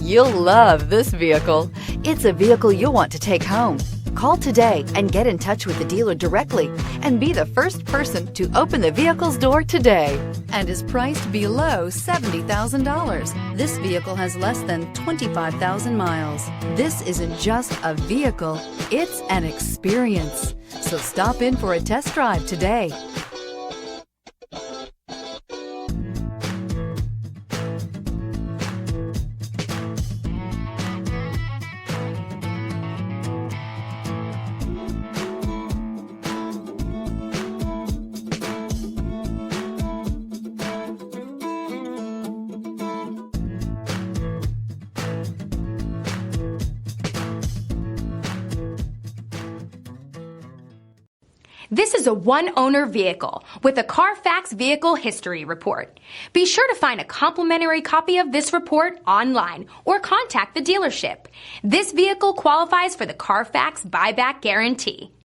You'll love this vehicle. It's a vehicle you'll want to take home. Call today and get in touch with the dealer directly and be the first person to open the vehicle's door today, and is priced below $70,000. This vehicle has less than 25,000 miles. This isn't just a vehicle, it's an experience. So stop in for a test drive today. This is a one-owner vehicle with a Carfax Vehicle History Report. Be sure to find a complimentary copy of this report online or contact the dealership. This vehicle qualifies for the Carfax Buyback Guarantee.